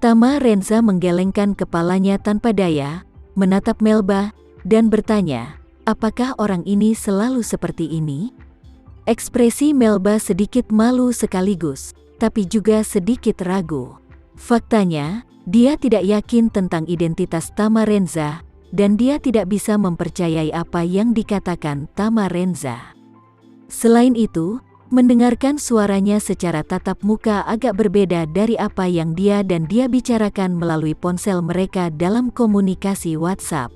Tama Renza menggelengkan kepalanya tanpa daya, menatap Melba, dan bertanya, apakah orang ini selalu seperti ini? Ekspresi Melba sedikit malu sekaligus, tapi juga sedikit ragu. Faktanya, dia tidak yakin tentang identitas Tama Renza, dan dia tidak bisa mempercayai apa yang dikatakan Tama Renza. Selain itu, mendengarkan suaranya secara tatap muka agak berbeda dari apa yang dia dan dia bicarakan melalui ponsel mereka dalam komunikasi WhatsApp.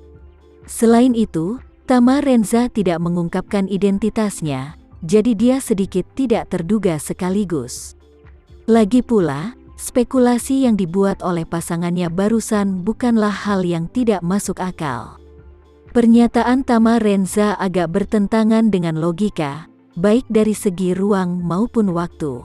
Selain itu, Tama Renza tidak mengungkapkan identitasnya, jadi dia sedikit tidak terduga sekaligus. Lagi pula, spekulasi yang dibuat oleh pasangannya barusan bukanlah hal yang tidak masuk akal. Pernyataan Tama Renza agak bertentangan dengan logika, baik dari segi ruang maupun waktu.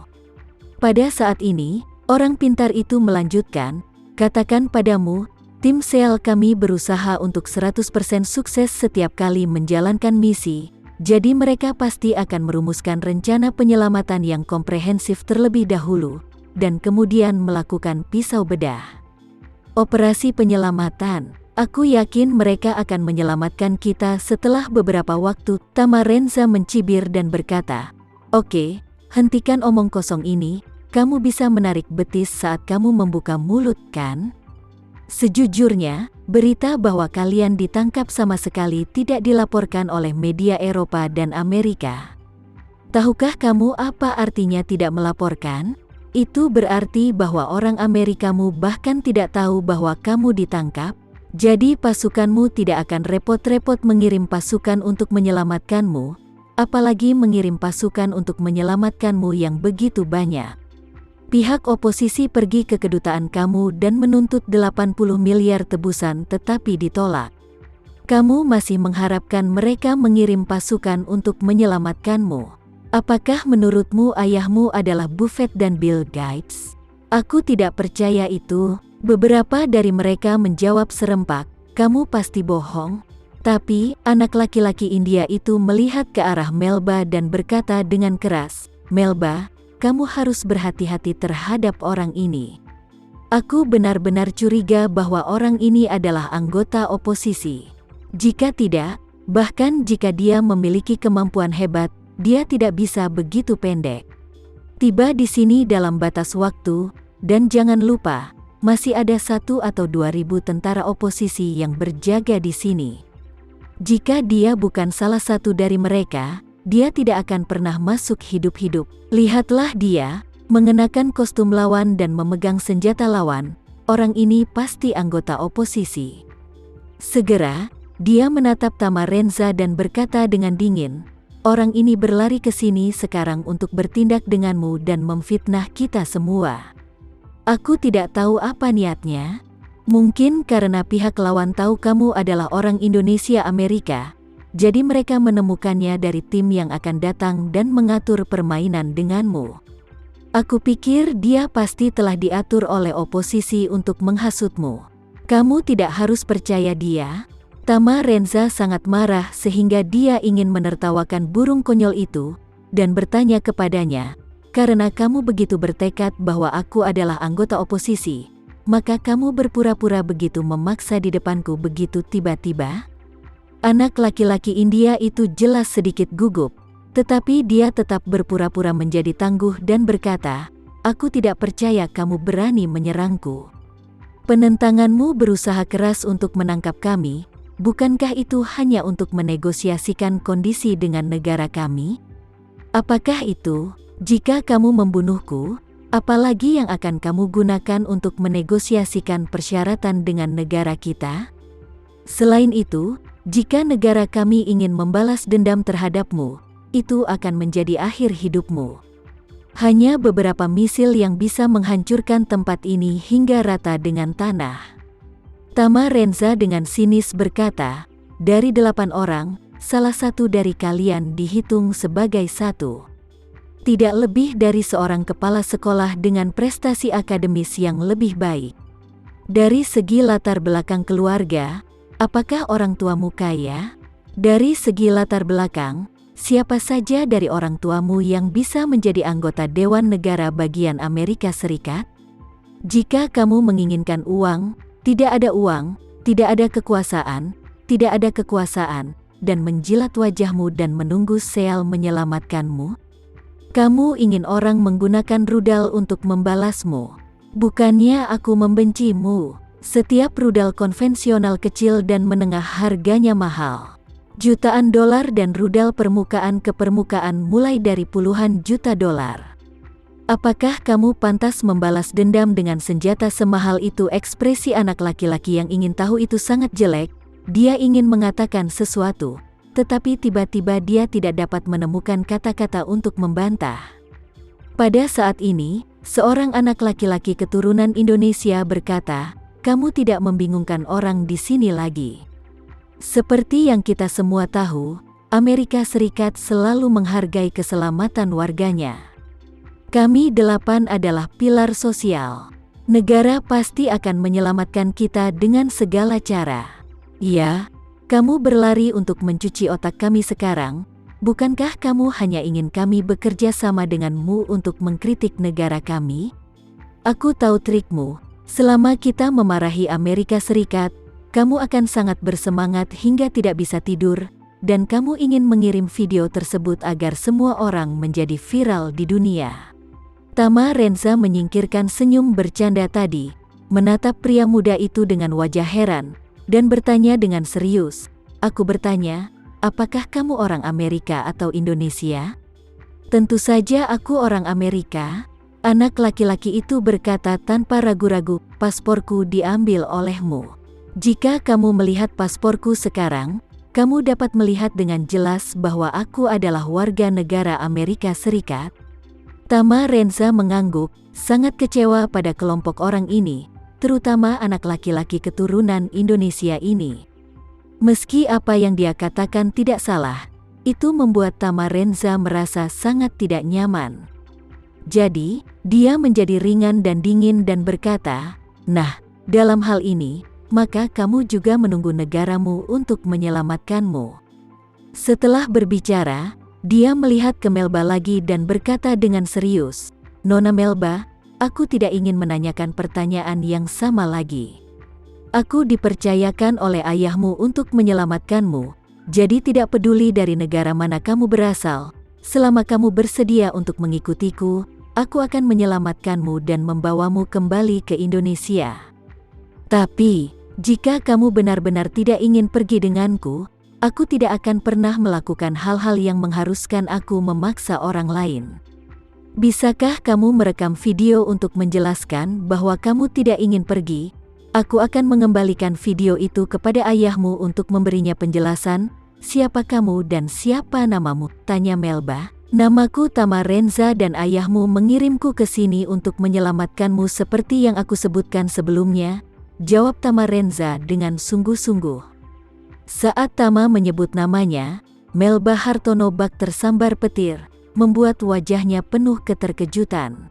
Pada saat ini, orang pintar itu melanjutkan, katakan padamu, tim sel kami berusaha untuk 100% sukses setiap kali menjalankan misi, jadi mereka pasti akan merumuskan rencana penyelamatan yang komprehensif terlebih dahulu, dan kemudian melakukan pisau bedah. Operasi penyelamatan, aku yakin mereka akan menyelamatkan kita setelah beberapa waktu. Tama Renza mencibir dan berkata, oke, hentikan omong kosong ini, kamu bisa menarik betis saat kamu membuka mulut kan? Sejujurnya, berita bahwa kalian ditangkap sama sekali tidak dilaporkan oleh media Eropa dan Amerika. Tahukah kamu apa artinya tidak melaporkan? Itu berarti bahwa orang Amerikamu bahkan tidak tahu bahwa kamu ditangkap, jadi pasukanmu tidak akan repot-repot mengirim pasukan untuk menyelamatkanmu, apalagi mengirim pasukan untuk menyelamatkanmu yang begitu banyak. Pihak oposisi pergi ke kedutaan kamu dan menuntut 80 miliar tebusan tetapi ditolak. Kamu masih mengharapkan mereka mengirim pasukan untuk menyelamatkanmu. Apakah menurutmu ayahmu adalah Buffett dan Bill Gates? Aku tidak percaya itu. Beberapa dari mereka menjawab serempak, kamu pasti bohong. Tapi, anak laki-laki India itu melihat ke arah Melba dan berkata dengan keras, Melba, kamu harus berhati-hati terhadap orang ini. Aku benar-benar curiga bahwa orang ini adalah anggota oposisi. Jika tidak, bahkan jika dia memiliki kemampuan hebat, dia tidak bisa begitu pendek. Tiba di sini dalam batas waktu, dan jangan lupa, masih ada 1 atau 2.000 tentara oposisi yang berjaga di sini. Jika dia bukan salah satu dari mereka, dia tidak akan pernah masuk hidup-hidup. Lihatlah dia, mengenakan kostum lawan dan memegang senjata lawan, orang ini pasti anggota oposisi. Segera, dia menatap Tama Renza dan berkata dengan dingin, orang ini berlari ke sini sekarang untuk bertindak denganmu dan memfitnah kita semua. Aku tidak tahu apa niatnya. Mungkin karena pihak lawan tahu kamu adalah orang Indonesia Amerika, jadi mereka menemukannya dari tim yang akan datang dan mengatur permainan denganmu. Aku pikir dia pasti telah diatur oleh oposisi untuk menghasutmu. Kamu tidak harus percaya dia. Tama Renza sangat marah sehingga dia ingin menertawakan burung konyol itu, dan bertanya kepadanya, karena kamu begitu bertekad bahwa aku adalah anggota oposisi, maka kamu berpura-pura begitu memaksa di depanku begitu tiba-tiba? Anak laki-laki India itu jelas sedikit gugup, tetapi dia tetap berpura-pura menjadi tangguh dan berkata, aku tidak percaya kamu berani menyerangku. Penentanganmu berusaha keras untuk menangkap kami. Bukankah itu hanya untuk menegosiasikan kondisi dengan negara kami? Apakah itu, jika kamu membunuhku, apalagi yang akan kamu gunakan untuk menegosiasikan persyaratan dengan negara kita? Selain itu, jika negara kami ingin membalas dendam terhadapmu, itu akan menjadi akhir hidupmu. Hanya beberapa misil yang bisa menghancurkan tempat ini hingga rata dengan tanah. Tama Renza dengan sinis berkata, dari 8 orang, salah satu dari kalian dihitung sebagai satu. Tidak lebih dari seorang kepala sekolah dengan prestasi akademis yang lebih baik. Dari segi latar belakang keluarga, apakah orang tuamu kaya? Dari segi latar belakang, siapa saja dari orang tuamu yang bisa menjadi anggota Dewan Negara bagian Amerika Serikat? Jika kamu menginginkan uang, tidak ada uang, tidak ada kekuasaan, tidak ada kekuasaan, dan menjilat wajahmu dan menunggu Seal menyelamatkanmu. Kamu ingin orang menggunakan rudal untuk membalasmu. Bukannya aku membencimu. Setiap rudal konvensional kecil dan menengah harganya mahal. Jutaan dolar dan rudal permukaan ke permukaan mulai dari puluhan juta dolar. Apakah kamu pantas membalas dendam dengan senjata semahal itu? Ekspresi anak laki-laki yang ingin tahu itu sangat jelek. Dia ingin mengatakan sesuatu, tetapi tiba-tiba dia tidak dapat menemukan kata-kata untuk membantah. Pada saat ini, seorang anak laki-laki keturunan Indonesia berkata, "Kamu tidak membingungkan orang di sini lagi." Seperti yang kita semua tahu, Amerika Serikat selalu menghargai keselamatan warganya. Kami 8 adalah pilar sosial. Negara pasti akan menyelamatkan kita dengan segala cara. Ya, kamu berlari untuk mencuci otak kami sekarang. Bukankah kamu hanya ingin kami bekerja sama denganmu untuk mengkritik negara kami? Aku tahu trikmu. Selama kita memarahi Amerika Serikat, kamu akan sangat bersemangat hingga tidak bisa tidur, dan kamu ingin mengirim video tersebut agar semua orang menjadi viral di dunia. Tama Renza menyingkirkan senyum bercanda tadi, menatap pria muda itu dengan wajah heran, dan bertanya dengan serius. Aku bertanya, apakah kamu orang Amerika atau Indonesia? Tentu saja aku orang Amerika. Anak laki-laki itu berkata tanpa ragu-ragu, pasporku diambil olehmu. Jika kamu melihat pasporku sekarang, kamu dapat melihat dengan jelas bahwa aku adalah warga negara Amerika Serikat. Tama Renza mengangguk, sangat kecewa pada kelompok orang ini, terutama anak laki-laki keturunan Indonesia ini. Meski apa yang dia katakan tidak salah, itu membuat Tama Renza merasa sangat tidak nyaman. Jadi, dia menjadi ringan dan dingin dan berkata, "Nah, dalam hal ini, maka kamu juga menunggu negaramu untuk menyelamatkanmu." Setelah berbicara, dia melihat ke Melba lagi dan berkata dengan serius, "Nona Melba, aku tidak ingin menanyakan pertanyaan yang sama lagi. Aku dipercayakan oleh ayahmu untuk menyelamatkanmu, jadi tidak peduli dari negara mana kamu berasal, selama kamu bersedia untuk mengikutiku, aku akan menyelamatkanmu dan membawamu kembali ke Indonesia. Tapi, jika kamu benar-benar tidak ingin pergi denganku, aku tidak akan pernah melakukan hal-hal yang mengharuskan aku memaksa orang lain. Bisakah kamu merekam video untuk menjelaskan bahwa kamu tidak ingin pergi? Aku akan mengembalikan video itu kepada ayahmu untuk memberinya penjelasan, siapa kamu dan siapa namamu?" tanya Melba. "Namaku Tama Renza dan ayahmu mengirimku ke sini untuk menyelamatkanmu seperti yang aku sebutkan sebelumnya," jawab Tama Renza dengan sungguh-sungguh. Saat Tama menyebut namanya, Melba Hartono bak tersambar petir, membuat wajahnya penuh keterkejutan.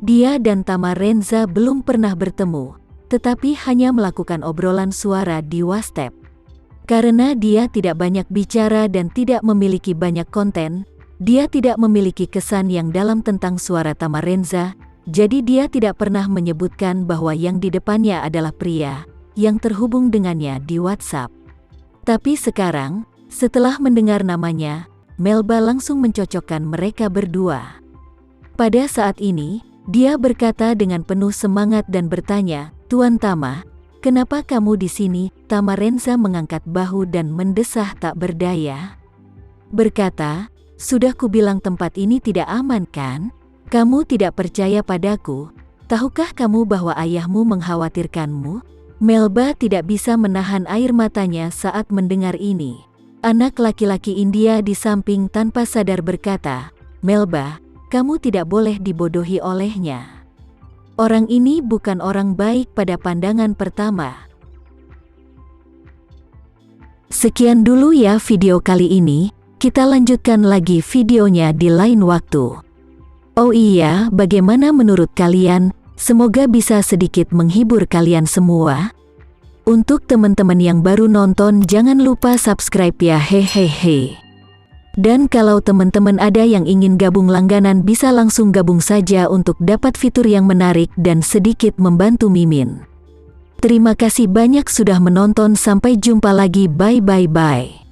Dia dan Tama Renza belum pernah bertemu, tetapi hanya melakukan obrolan suara di WhatsApp. Karena dia tidak banyak bicara dan tidak memiliki banyak konten, dia tidak memiliki kesan yang dalam tentang suara Tama Renza, jadi dia tidak pernah menyebutkan bahwa yang di depannya adalah pria yang terhubung dengannya di WhatsApp. Tapi sekarang, setelah mendengar namanya, Melba langsung mencocokkan mereka berdua. Pada saat ini, dia berkata dengan penuh semangat dan bertanya, "Tuan Tama, kenapa kamu di sini?" Tama Renza mengangkat bahu dan mendesah tak berdaya. Berkata, "Sudah kubilang tempat ini tidak aman kan? Kamu tidak percaya padaku? Tahukah kamu bahwa ayahmu mengkhawatirkanmu?" Melba tidak bisa menahan air matanya saat mendengar ini. Anak laki-laki India di samping tanpa sadar berkata, "Melba, kamu tidak boleh dibodohi olehnya. Orang ini bukan orang baik pada pandangan pertama." Sekian dulu ya video kali ini, kita lanjutkan lagi videonya di lain waktu. Oh iya, bagaimana menurut kalian? Semoga bisa sedikit menghibur kalian semua. Untuk teman-teman yang baru nonton, jangan lupa subscribe ya, hehehe. Dan kalau teman-teman ada yang ingin gabung langganan bisa langsung gabung saja untuk dapat fitur yang menarik dan sedikit membantu Mimin. Terima kasih banyak sudah menonton, sampai jumpa lagi, bye.